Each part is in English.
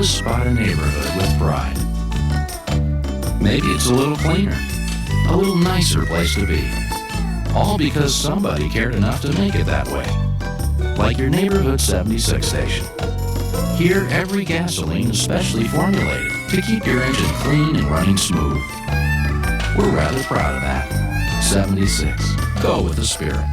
spot a neighborhood with pride. Maybe it's a little cleaner, a little nicer place to be. All because somebody cared enough to make it that way. Like your neighborhood 76 station. Here, every gasoline is specially formulated to keep your engine clean and running smooth. We're rather proud of that. 76. Go with the spirit.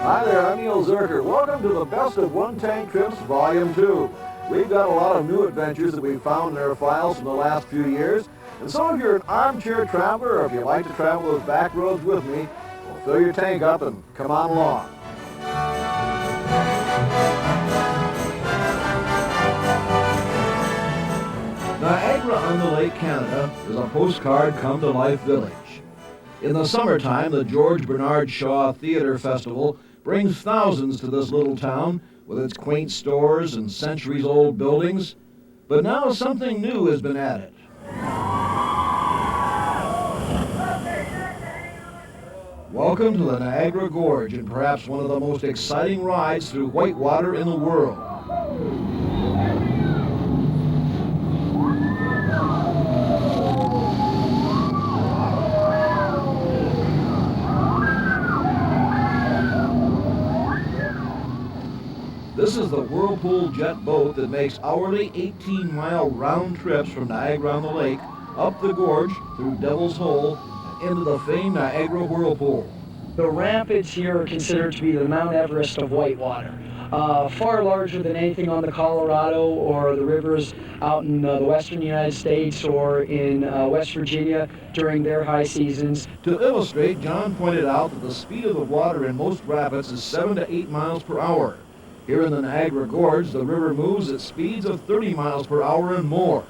Hi there, I'm Neil Zurcher. Welcome to the Best of One Tank Trips Volume 2. We've got a lot of new adventures that we've found in our files from the last few years. And so if you're an armchair traveler or if you like to travel those back roads with me, well, fill your tank up and come on along. Niagara-on-the-Lake, Canada is a postcard come-to-life village. In the summertime, the George Bernard Shaw Theater Festival brings thousands to this little town with its quaint stores and centuries-old buildings. But now something new has been added. Welcome to the Niagara Gorge and perhaps one of the most exciting rides through whitewater in the world. This is the Whirlpool jet boat that makes hourly 18-mile round trips from Niagara-on-the-Lake, up the gorge, through Devil's Hole, and into the famed Niagara Whirlpool. The rapids here are considered to be the Mount Everest of whitewater. Far larger than anything on the Colorado or the rivers out in the western United States or in West Virginia during their high seasons. To illustrate, John pointed out that the speed of the water in most rapids is 7 to 8 miles per hour. Here in the Niagara Gorge, the river moves at speeds of 30 miles per hour and more.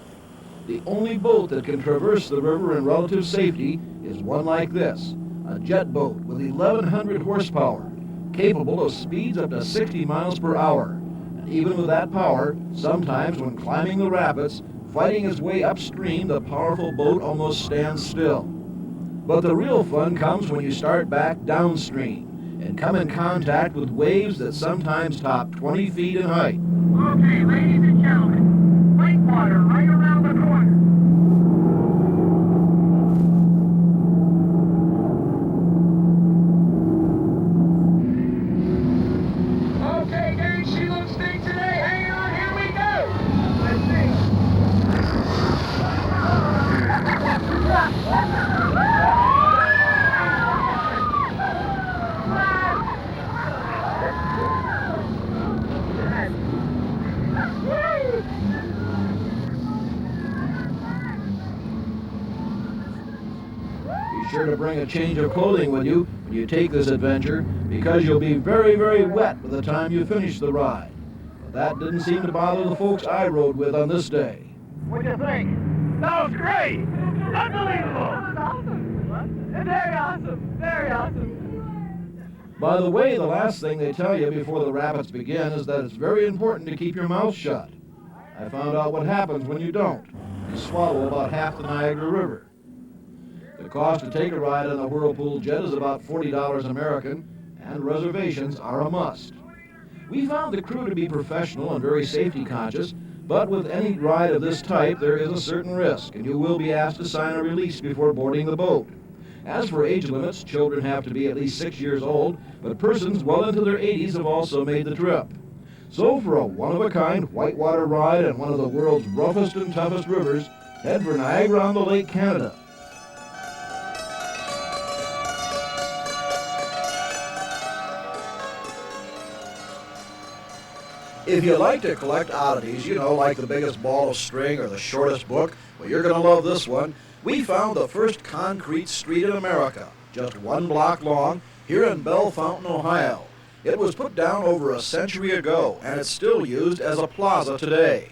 The only boat that can traverse the river in relative safety is one like this, a jet boat with 1,100 horsepower, capable of speeds up to 60 miles per hour. And even with that power, sometimes when climbing the rapids, fighting its way upstream, the powerful boat almost stands still. But the real fun comes when you start back downstream and come in contact with waves that sometimes top 20 feet in height. Okay, ladies and gentlemen, whitewater right around the corner. Okay, gang, she looks big today. Hang on, here we go. Let's see. Be sure to bring a change of clothing with you when you take this adventure, because you'll be very, very wet by the time you finish the ride. But that didn't seem to bother the folks I rode with on this day. What'd you think? That was great! Unbelievable! That was awesome! Very awesome! Very awesome! By the way, the last thing they tell you before the rapids begin is that it's very important to keep your mouth shut. I found out what happens when you don't. You swallow about half the Niagara River. The cost to take a ride on the Whirlpool jet is about $40 American, and reservations are a must. We found the crew to be professional and very safety conscious, but with any ride of this type, there is a certain risk, and you will be asked to sign a release before boarding the boat. As for age limits, children have to be at least 6 years old, but persons well into their 80s have also made the trip. So for a one-of-a-kind whitewater ride on one of the world's roughest and toughest rivers, head for Niagara-on-the-Lake, Canada. If you like to collect oddities, you know, like the biggest ball of string or the shortest book, well, you're going to love this one. We found the first concrete street in America, just 1 block long, here in Bell Fountain, Ohio. It was put down over a century ago, and it's still used as a plaza today.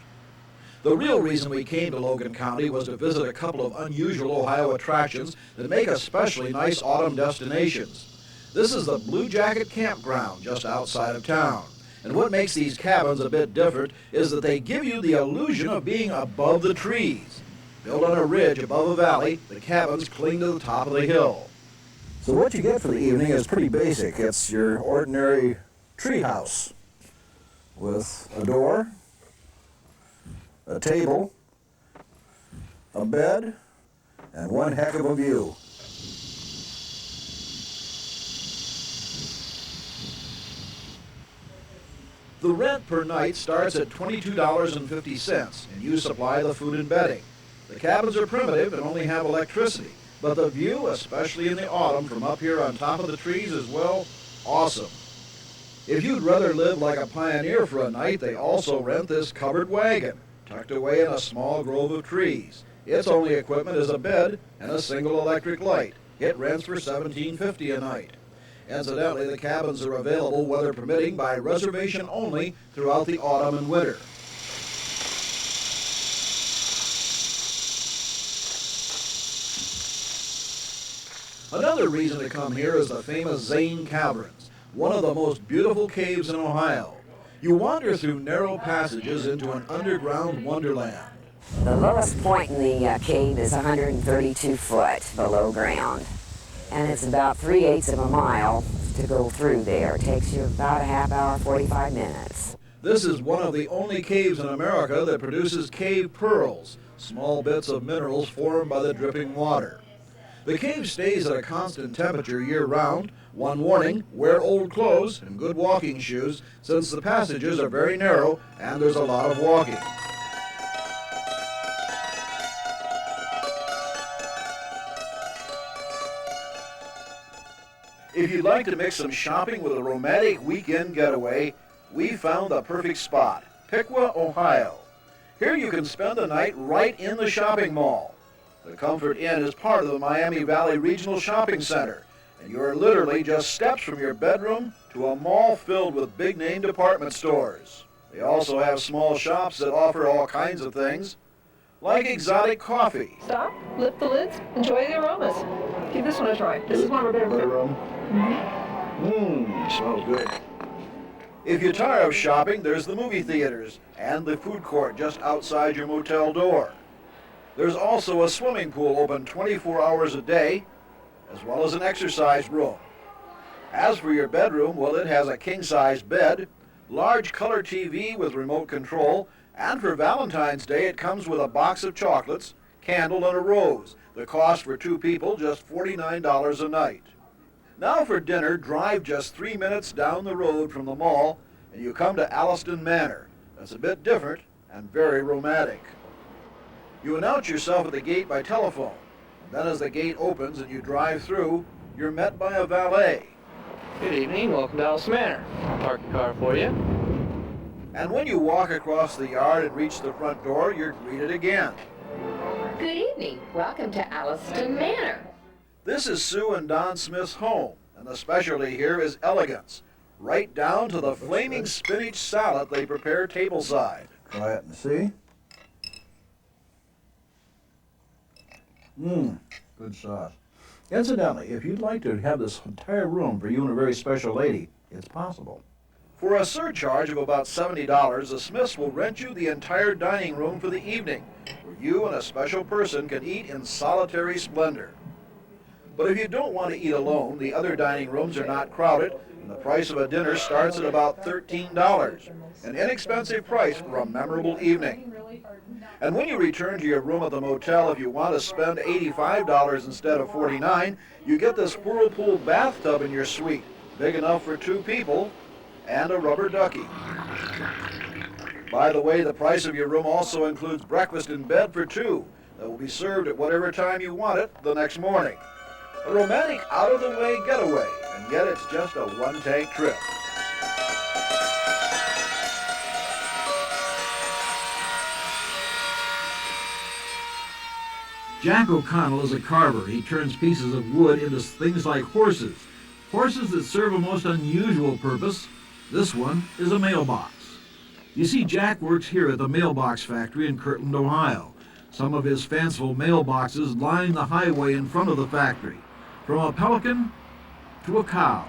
The real reason we came to Logan County was to visit a couple of unusual Ohio attractions that make especially nice autumn destinations. This is the Blue Jacket Campground just outside of town. And what makes these cabins a bit different is that they give you the illusion of being above the trees. Built on a ridge above a valley, the cabins cling to the top of the hill. So what you get for the evening is pretty basic. It's your ordinary tree house with a door, a table, a bed, and one heck of a view. The rent per night starts at $22.50, and you supply the food and bedding. The cabins are primitive and only have electricity, but the view, especially in the autumn from up here on top of the trees, is, well, awesome. If you'd rather live like a pioneer for a night, they also rent this covered wagon, tucked away in a small grove of trees. Its only equipment is a bed and a single electric light. It rents for $17.50 a night. Incidentally, the cabins are available, weather permitting, by reservation only throughout the autumn and winter. Another reason to come here is the famous Zane Caverns, one of the most beautiful caves in Ohio. You wander through narrow passages into an underground wonderland. The lowest point in the cave is 132 foot below ground. And it's about 3/8 of a mile to go through there. It takes you about a half hour, 45 minutes. This is one of the only caves in America that produces cave pearls, small bits of minerals formed by the dripping water. The cave stays at a constant temperature year-round. One warning, wear old clothes and good walking shoes, since the passages are very narrow and there's a lot of walking. If you'd like to mix some shopping with a romantic weekend getaway, we found the perfect spot, Piqua, Ohio. Here you can spend the night right in the shopping mall. The Comfort Inn is part of the Miami Valley Regional Shopping Center, and you're literally just steps from your bedroom to a mall filled with big-name department stores. They also have small shops that offer all kinds of things, like exotic coffee. Stop, lift the lids, enjoy the aromas. Give this one a try. This is one of our better room. Smells good. If you're tired of shopping, there's the movie theaters and the food court just outside your motel door. There's also a swimming pool open 24 hours a day, as well as an exercise room. As for your bedroom, well, it has a king-size bed, large color TV with remote control, and for Valentine's Day, it comes with a box of chocolates, candle, and a rose. The cost for 2 people, just $49 a night. Now for dinner, drive just 3 minutes down the road from the mall, and you come to Alliston Manor. That's a bit different and very romantic. You announce yourself at the gate by telephone. Then as the gate opens and you drive through, you're met by a valet. Good evening, welcome to Alliston Manor. I'll park the car for you. And when you walk across the yard and reach the front door, you're greeted again. Good evening. Welcome to Alliston Manor. This is Sue and Don Smith's home, and the specialty here is elegance, right down to the flaming spinach salad they prepare tableside. Try it and see. Good sauce. Incidentally, if you'd like to have this entire room for you and a very special lady, it's possible. For a surcharge of about $70, the Smiths will rent you the entire dining room for the evening, where you and a special person can eat in solitary splendor. But if you don't want to eat alone, the other dining rooms are not crowded, and the price of a dinner starts at about $13, an inexpensive price for a memorable evening. And when you return to your room at the motel, if you want to spend $85 instead of $49, you get this whirlpool bathtub in your suite, big enough for 2 people, and a rubber ducky. By the way, the price of your room also includes breakfast in bed for 2 that will be served at whatever time you want it the next morning. A romantic, out-of-the-way getaway, and yet it's just a one-tank trip. Jack O'Connell is a carver. He turns pieces of wood into things like horses. Horses that serve a most unusual purpose. This one is a mailbox. You see, Jack works here at the mailbox factory in Kirtland, Ohio. Some of his fanciful mailboxes line the highway in front of the factory, from a pelican to a cow.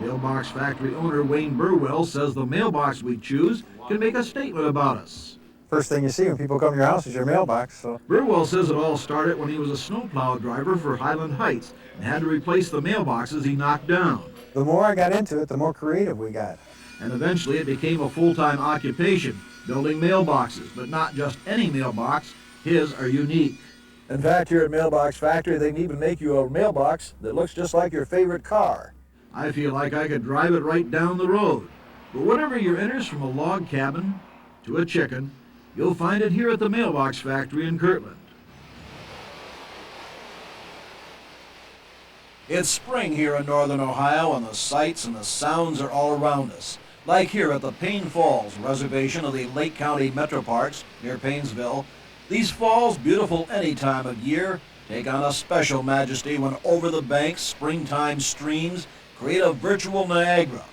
Mailbox factory owner Wayne Burwell says the mailbox we choose can make a statement about us. First thing you see when people come to your house is your mailbox. So. Burwell says it all started when he was a snowplow driver for Highland Heights and had to replace the mailboxes he knocked down. The more I got into it, the more creative we got. And eventually it became a full-time occupation, building mailboxes, but not just any mailbox. His are unique. In fact, here at Mailbox Factory, they can even make you a mailbox that looks just like your favorite car. I feel like I could drive it right down the road. But whatever your interest, from a log cabin to a chicken, you'll find it here at the Mailbox Factory in Kirtland. It's spring here in northern Ohio, and the sights and the sounds are all around us. Like here at the Payne Falls reservation of the Lake County Metro Parks near Paynesville. These falls, beautiful any time of year, take on a special majesty when over the banks, springtime streams create a virtual Niagara.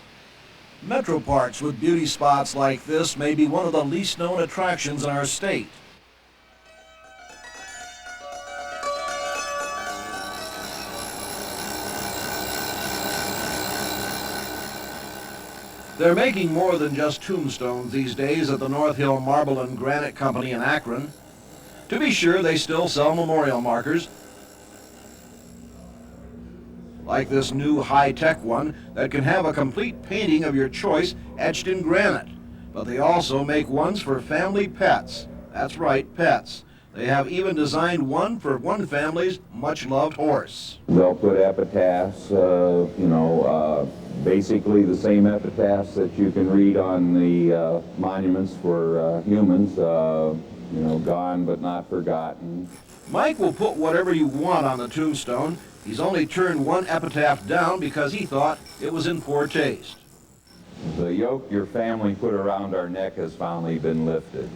Metro Parks with beauty spots like this may be one of the least known attractions in our state. They're making more than just tombstones these days at the North Hill Marble and Granite Company in Akron. To be sure, they still sell memorial markers, like this new high-tech one that can have a complete painting of your choice etched in granite. But they also make ones for family pets. That's right, pets. They have even designed one for one family's much-loved horse. They'll put epitaphs, basically the same epitaphs that you can read on the monuments for humans, gone but not forgotten. Mike will put whatever you want on the tombstone. He's only turned one epitaph down because he thought it was in poor taste. The yoke your family put around our neck has finally been lifted.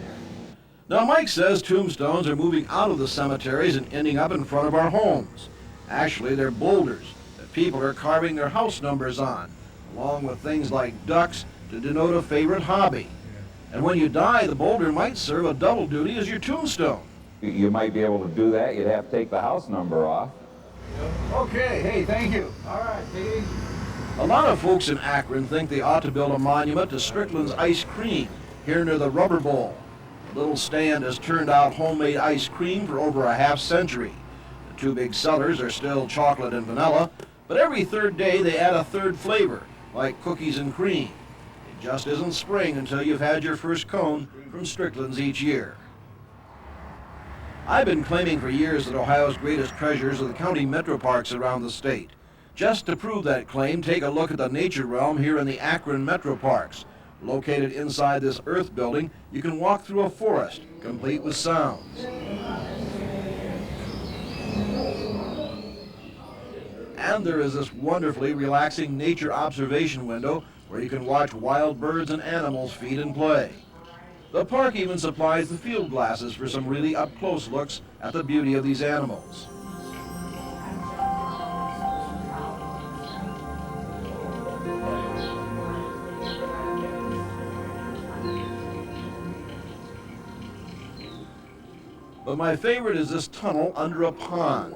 Now, Mike says tombstones are moving out of the cemeteries and ending up in front of our homes. Actually, they're boulders that people are carving their house numbers on, along with things like ducks to denote a favorite hobby. And when you die, the boulder might serve a double duty as your tombstone. You might be able to do that. You'd have to take the house number off. Okay, hey, thank you. All right, Pete. A lot of folks in Akron think they ought to build a monument to Strickland's ice cream here near the Rubber Bowl. The little stand has turned out homemade ice cream for over a half-century. The two big sellers are still chocolate and vanilla, but every third day they add a third flavor, like cookies and cream. It just isn't spring until you've had your first cone from Strickland's each year. I've been claiming for years that Ohio's greatest treasures are the county metro parks around the state. Just to prove that claim, take a look at the nature realm here in the Akron Metro Parks. Located inside this earth building, you can walk through a forest, complete with sounds. And there is this wonderfully relaxing nature observation window where you can watch wild birds and animals feed and play. The park even supplies the field glasses for some really up-close looks at the beauty of these animals. But my favorite is this tunnel under a pond.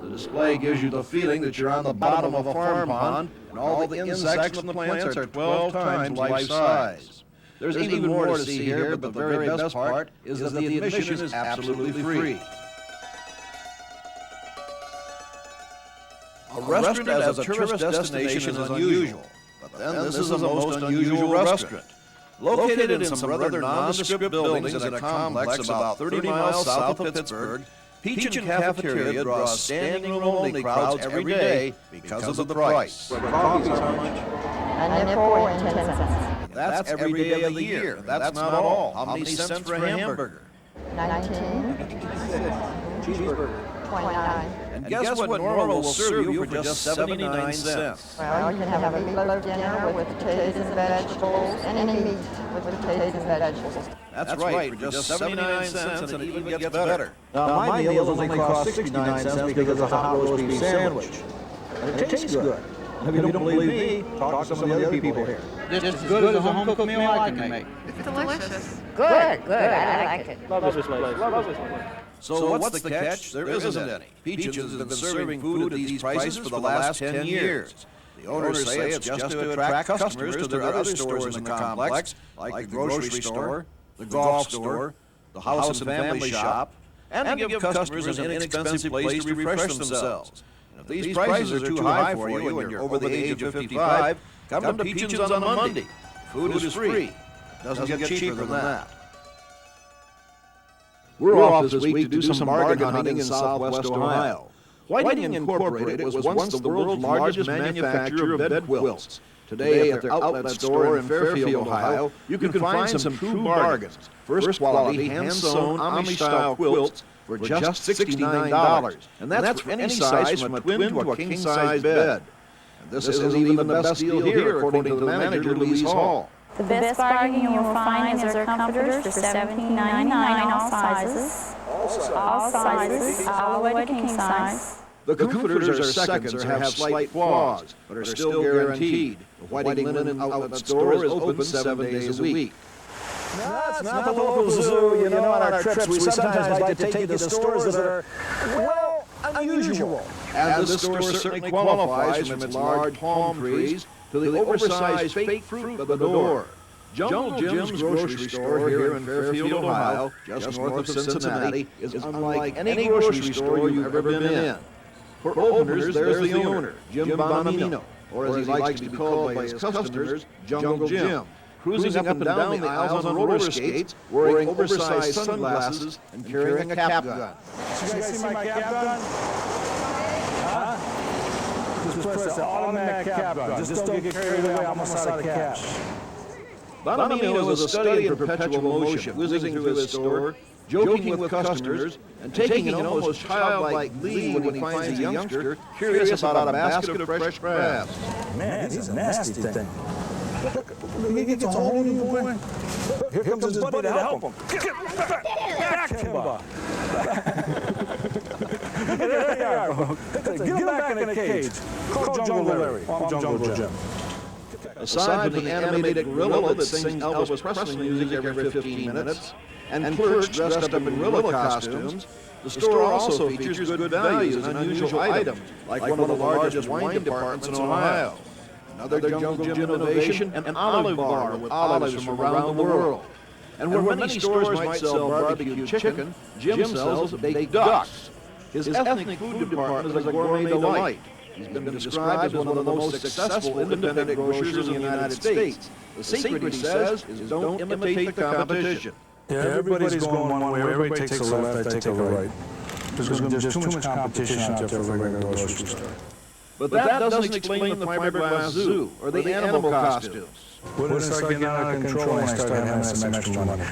The display gives you the feeling that you're on the bottom of a farm pond, and all the insects and the plants are 12 times life size. There's even more to see here, but the very best part is that the admission is absolutely free. A restaurant as a tourist destination is unusual, but then this is a most unusual restaurant. Located in some rather nondescript buildings in a complex about 30 miles south of Pittsburgh, Peach and Cafeteria draws standing room only crowds every day because of the price. Coffee's how much? $4 and 10 cents. That's every day of the year. That's not all. How many cents for a hamburger? 19. Cheeseburger. 29. And guess what Norma will serve you for just 79 cents? Well, you can have a meatloaf dinner with potatoes and vegetables, any meat. with potatoes and vegetables. That's right, for just 79 cents, and it even gets better. Now, my meals only cost 69 cents because it's a hot roast beef sandwich. And it tastes good. If you don't believe me, talk to some of the other people here. Just as good as a home-cooked meal I can make. It's delicious. Good, good. I like it. Love this place. Love this place. So what's the catch? There isn't any. Peaches has been serving food at these prices for the last 10 years. The owners say it's just to attract customers to their other stores in the complex, like the grocery store, the golf store, the house and family shop, and to give customers an inexpensive place to refresh themselves. And if these prices are too high for you and you're over the age of 55, come to Peaches on a Monday. Food is free. Doesn't get cheaper than that. We're off this week to do some bargain hunting in southwest Ohio. Whiting Incorporated was once the world's largest manufacturer of bed quilts. Today, at their outlet store in Fairfield, Ohio, you can find some true bargains. First quality, hand-sewn, Amish-style quilts for just $69. And that's for any size from a twin to a king-size bed. And this isn't even the best deal here, according to the manager, Louise Hall. The best bargain you will find is our comforters for $17.99, all sizes. All sizes, all the way to king size. The comforters are seconds or have slight flaws, but are still guaranteed. The Whiting Linen Outlet Store is open 7 days a week. No, it's not the local zoo. You know, on our trips, we sometimes like to take you to stores that are, well, unusual. And this store certainly qualifies from its large palm trees to the oversized fake fruit by the door. Jungle Jim's grocery store here in Fairfield, Ohio, just north of Cincinnati, is unlike any grocery store you've ever been in. For openers, there's the owner, Jim Bonamino, or as he likes to be called by his customers, Jungle Jim, cruising up and down the aisles on roller skates, wearing oversized sunglasses and carrying a cap gun. Did you guys see my cap gun? Huh? Just press the automatic cap gun. Just don't get carried away. I'm almost out of cash. Bonamino is a study in perpetual motion, whizzing through his store, joking with customers, and taking an almost childlike glee when he finds a youngster curious about a basket of fresh crabs. Man, he's a nasty thing. Look, he gets a hold of you, boy. Here comes his buddy to help him. Get back, Kimba. There you are. Get him back in the cage. Call Jungle Larry. I'm Jungle Jim. Aside from the animated gorilla that sings Elvis Presley music every 15 minutes, and clerks dressed up in gorilla costumes, the store also features good values and unusual items, like one of the largest wine departments in Ohio. Another Jungle Jim innovation, an olive bar with olives from around the world. And where many stores might sell barbecue chicken, Jim sells baked ducks. His ethnic food department is a gourmet delight. He's been described as one of the most successful independent grocers in the United States. The secret, he says, is don't imitate the competition. Yeah, everybody's going one way. Everybody takes a left, I take a right. There's too much competition out there for a regular grocery store. But that doesn't explain the fiberglass zoo or the animal costumes. When it started getting out of control, I started having some extra money.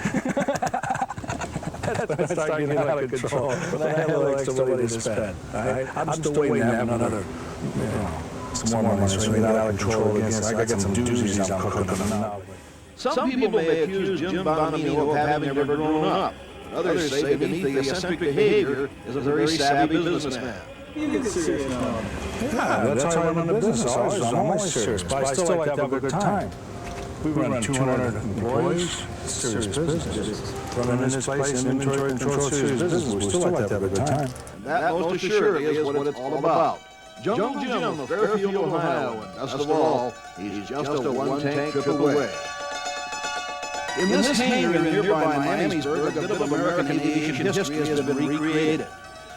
When I started getting out of control, when I had a little extra money to spend. I'm still waiting to have another, some more money so we get out of control again. So I got some doozies I'm cooking them now. Some people may accuse Jim Bonamino of having never grown up. Others say beneath the eccentric behavior is a very savvy businessman. You can see it. Yeah, that's how I run the business. I'm always serious, but I still like to have a good time. We run 200 employees, serious business. Running this place, inventory control, serious business. We still like to have a good time. And that most assuredly is what it's all about. Jungle Jim of Fairfield, Ohio, and best of all, he's just a one-tank trip away. In this hangar in nearby Miamisburg, a bit of American aviation history has been recreated.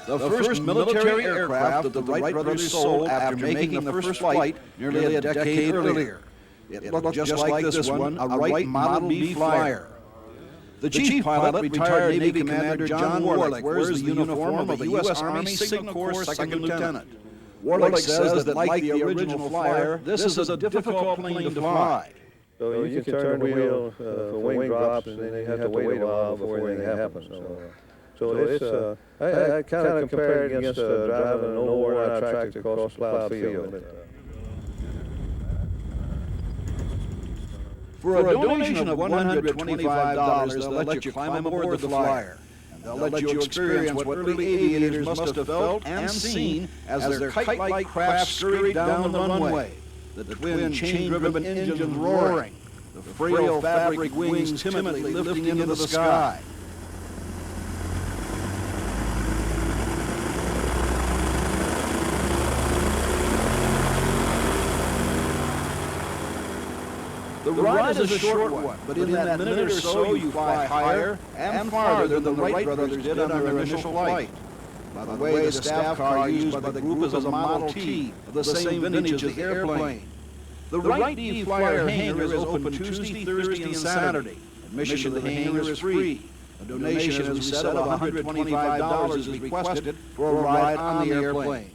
The first military aircraft that the Wright brothers sold after making the first flight nearly a decade earlier. It looked just like this one, a Wright Model B Flyer. The chief pilot, retired Navy Commander John Warlick, wears the uniform of the U.S. Army Signal Corps Second Lieutenant. Warlick says that, like the original Flyer, this is a difficult plane to fly. So you can turn the wheel for wing drops, and then you have to wait a while before anything happens. So it's, I kind of compare it against driving an old worn-out tractor across a plowed field. For a donation of $125, they'll let you climb aboard the flyer. And they'll let you experience what early aviators must have felt and seen as their kite-like craft scurried down the runway. The twin chain-driven engines roaring, the frail fabric wings timidly lifting into the sky. The ride is a short one, but in that minute or so you fly higher and farther than the Wright brothers did on their initial flight. By the way, the staff car used by the group is a Model T of the same vintage as the airplane. The Wright D Flyer hangar is open Tuesday, Thursday, and Saturday. Admission to the hangar is free. A donation, as we said, of $125 is requested for a ride on the airplane.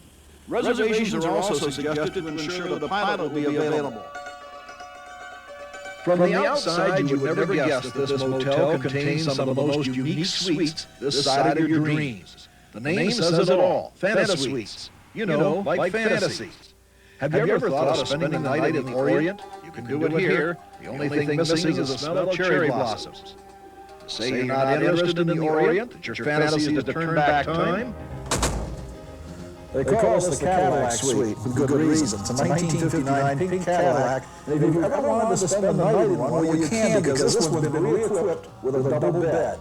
Reservations are also suggested to ensure that the pilot will be available. From the outside, you would never guess that this motel contains some of the most unique suites this side of your dreams. The name says it all, Fantasy Suites. You know, like fantasies. Have you ever thought of spending the night in the Orient? You can do it here. The only thing missing is the smell of cherry blossoms. Say you're not interested in the Orient, that your fantasy is to turn back time? They call this the Cadillac Suite, for good reason. It's a 1959 pink Cadillac, and if you've ever wanted to spend the night in one, well, you can, because this one's been re-equipped with a double bed.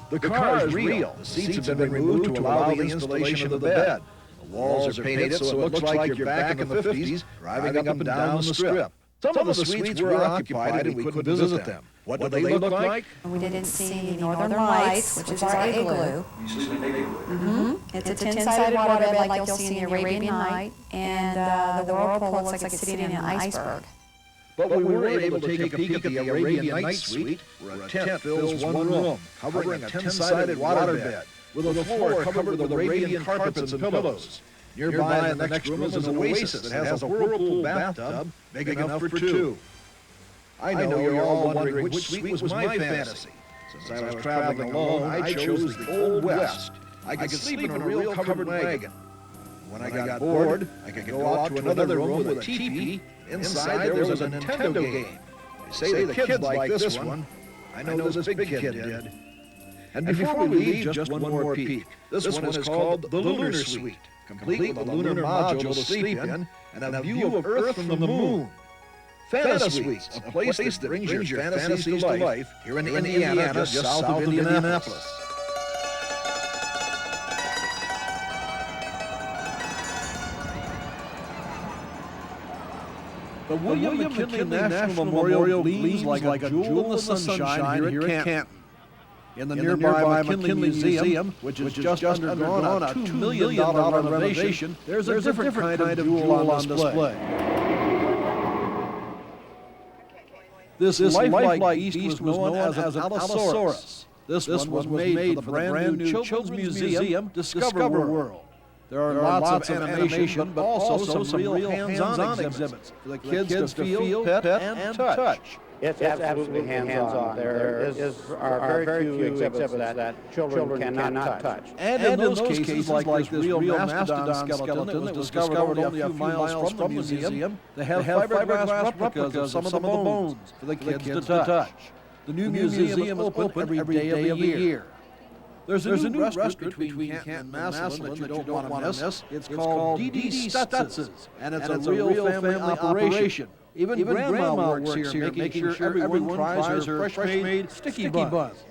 The car is real. The seats have been removed to allow the installation of the bed. The walls are painted so it looks like you're back in the 50s, driving up and down the Strip. Some of the suites were occupied and we couldn't visit them. What do they look like? We didn't see the Northern Lights, which is our igloo. It's a 10-sided waterbed like you'll see in the Arabian Night, and the whirlpool looks like it's sitting in an iceberg. But we were able to take a peek at the Arabian Night Suite, where a tent fills one room, covering a 10-sided waterbed, with a floor covered with Arabian carpets and pillows. Nearby in the next room is an oasis that has a whirlpool bathtub big enough for two. I know you're all wondering which suite was my fantasy. Since I was traveling alone, I chose the Old West. I could sleep in a real covered wagon. When I got bored, I could go out to another room with a teepee. Inside there was a Nintendo game. They say the kids like this one. I know this big kid did. And before we leave, just one more peek. This one is called the Lunar Suite, complete with a lunar module to sleep in and a view of Earth from the moon. Fantasy Suites, a place that brings your fantasies to life here in Indiana, just south of Indianapolis. The William McKinley National Memorial gleams like a jewel in the sunshine here at Canton. In the nearby McKinley Museum, which has just undergone a $2 million renovation, there's a different kind of jewel on display. This lifelike beast was known as an Allosaurus. This one was made for the brand new Children's Museum, Discover World. There are lots of animation, but also some real hands-on exhibits for the kids to feel, pet, and touch. It's absolutely hands-on. There are very few exhibits that children cannot touch. And in those cases, like this real mastodon skeleton that was discovered only a few miles from the museum, they have fiberglass replicas of some of the bones for the kids to touch. The new museum is open every day of the year. There's a new restaurant between Canton and Massillon that you don't want to miss. It's called D.D. Stutz's, and it's a real family operation. Even Grandma works here, making sure everyone tries her fresh-made sticky buns.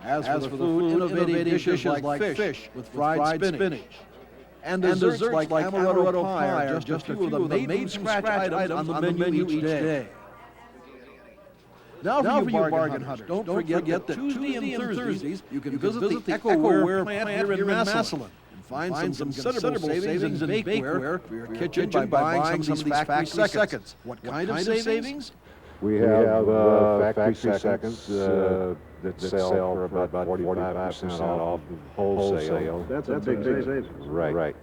As for the food, innovative dishes like fish with fried spinach. And desserts like amaretto pie are just a few of the made-from-scratch items on the menu each day. Now for you bargain hunters, don't forget that Tuesday and Thursdays you can visit the EcoWare plant here in Massillon and find some considerable savings in bakeware for your kitchen by buying some of these factory seconds. What kind of savings? We have factory seconds that sell for about 45% off wholesale. That's a big savings. Right.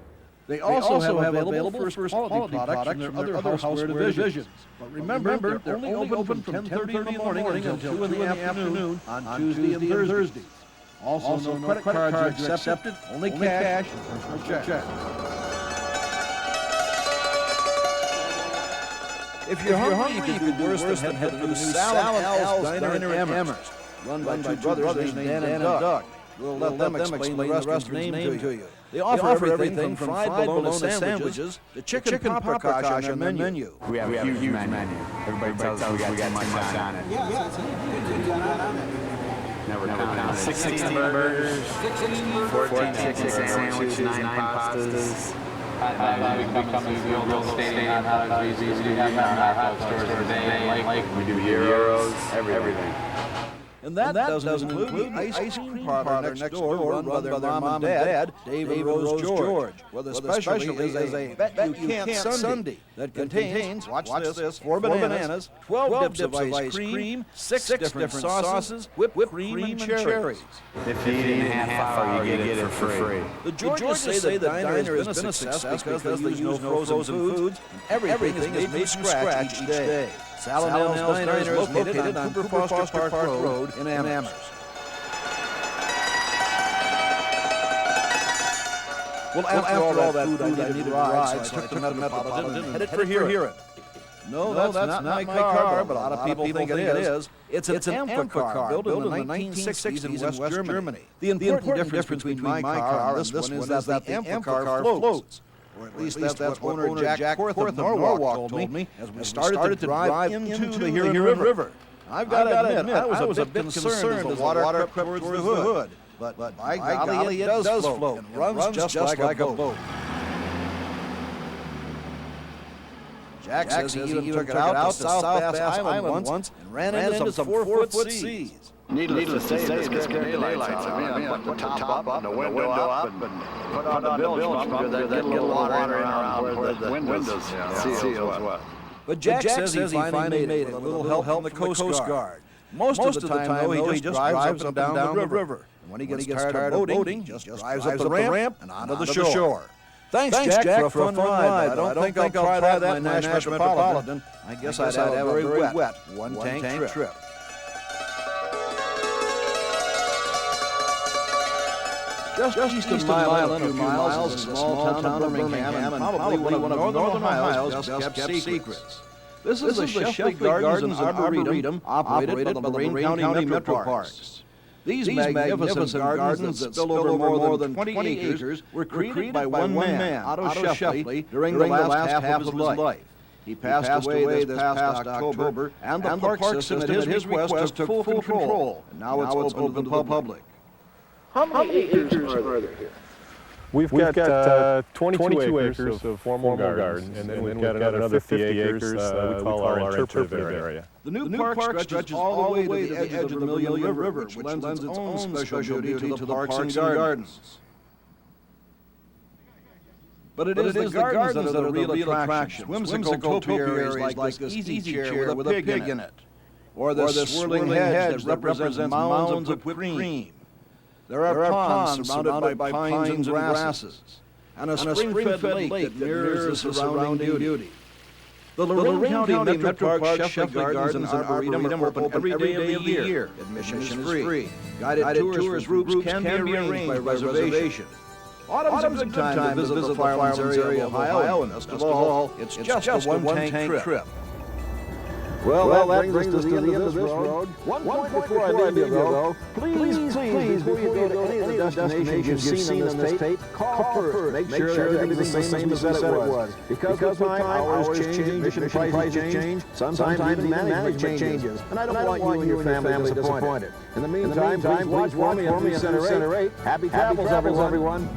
They also have available first quality products from their other houseware divisions. But remember, they're only open from 10:30 in the morning until 2 in the afternoon on Tuesday and Thursdays. Also, no credit cards are accepted, only cash and personal checks. If you're hungry, you could do worse than head to the new Sal and Al's Diner in Amherst, run by two brothers named Dan and Doug. We'll let them explain the rest of the name to you. They offer everything from fried bologna sandwiches to chicken paprikash on their menu. We have a huge menu. Everybody tells us we got too much on it. Yeah, it's a Never count. 16 burgers, 14 chicken sandwiches, 9 pastas. We come to the real estate on hot dogs. We have hot dog stores today. We do gyros, everything. And that doesn't include the ice cream parlor next door run by their mom and dad, Dave and Rose George, where the specialty is a bet you can't Sunday that contains, watch this, 4 bananas, 12 dips of ice cream, 6 different sauces, whipped cream and cherries. If you eat it in a half hour, you get it for free. The Georges say the diner has been a success because they use no frozen foods, and everything is made from scratch each day. Sal and Al's Diner is located on Cooper Foster Park Road in Amherst. Well, after all that food, I needed a ride, so I took the Metropolitan and headed for Huron. No, that's not my car, but a lot of people think it is. It's an Amphicar built in the 1960s in West Germany. The important difference between my car and this one is that the Amphicar floats. Or at least that's what owner Jack Korth of Norwalk told me as we started to drive into the Huron River. I've got to admit, I was a bit concerned as the water crept towards the hood. But by golly, it does float and runs just like a boat. Jack says he even took it out to South Bass Island once and ran into some 4-foot seas. Needless to say, it scared the daylights out of me. I put the top up and the window up and put on the bilge pump because they get a little water in around where the windows seals were. But Jack says he finally made it with a little help from the Coast Guard. Most of the time, though, he just drives up and down the river. And when he gets tired of boating, he just drives up the ramp and onto the shore. Thanks, Jack, for a fun ride. I don't think I'll try that in my Nash Metropolitan. I guess I'd have a very wet one-tank trip. Just east of Mile Island, a few miles, is the small town of Birmingham, and probably one of Northern Ohio's best-kept secrets. This is the Shepley Gardens and Arboretum, operated by the Lorain County Metro Parks. These magnificent gardens that spill over more than 20 acres were created by one man, Otto Shepley, during the last half of his life. He passed away this past October, and the park system at his request took full control, and now it's open to the public. How many acres are there here? We've got 22 acres of formal garden, and then we've got another 50 acres we call our interpretive area. The new park stretches all the way to the edge of the Vermilion River, which lends its own special beauty to the parks and gardens. But it is the gardens that are the real attraction. Whimsical topiaries like this easy chair with a pig in it, or the swirling hedge that represents mounds of whipped cream. There are ponds surrounded by pines and grasses, and a spring-fed lake that mirrors the surrounding beauty. The Lorain County Metro Park Shepley Gardens and Arboretum are open every day of the year. Admission is free. Guided tours groups can be arranged by reservation. Autumn's a good time to visit the Firelands area of Ohio, and best of all, it's just a one-tank trip. Well, that brings us to the end of this road. One point before I leave you, though, please, before you go to any of the destinations you've seen on this tape, call first. Make sure everything's the same as said it was. Because with time, hours change, mission prices change, sometimes even management changes. And I don't want you and your family disappointed. In the meantime, please watch for me at Center 8. Happy travels, everyone.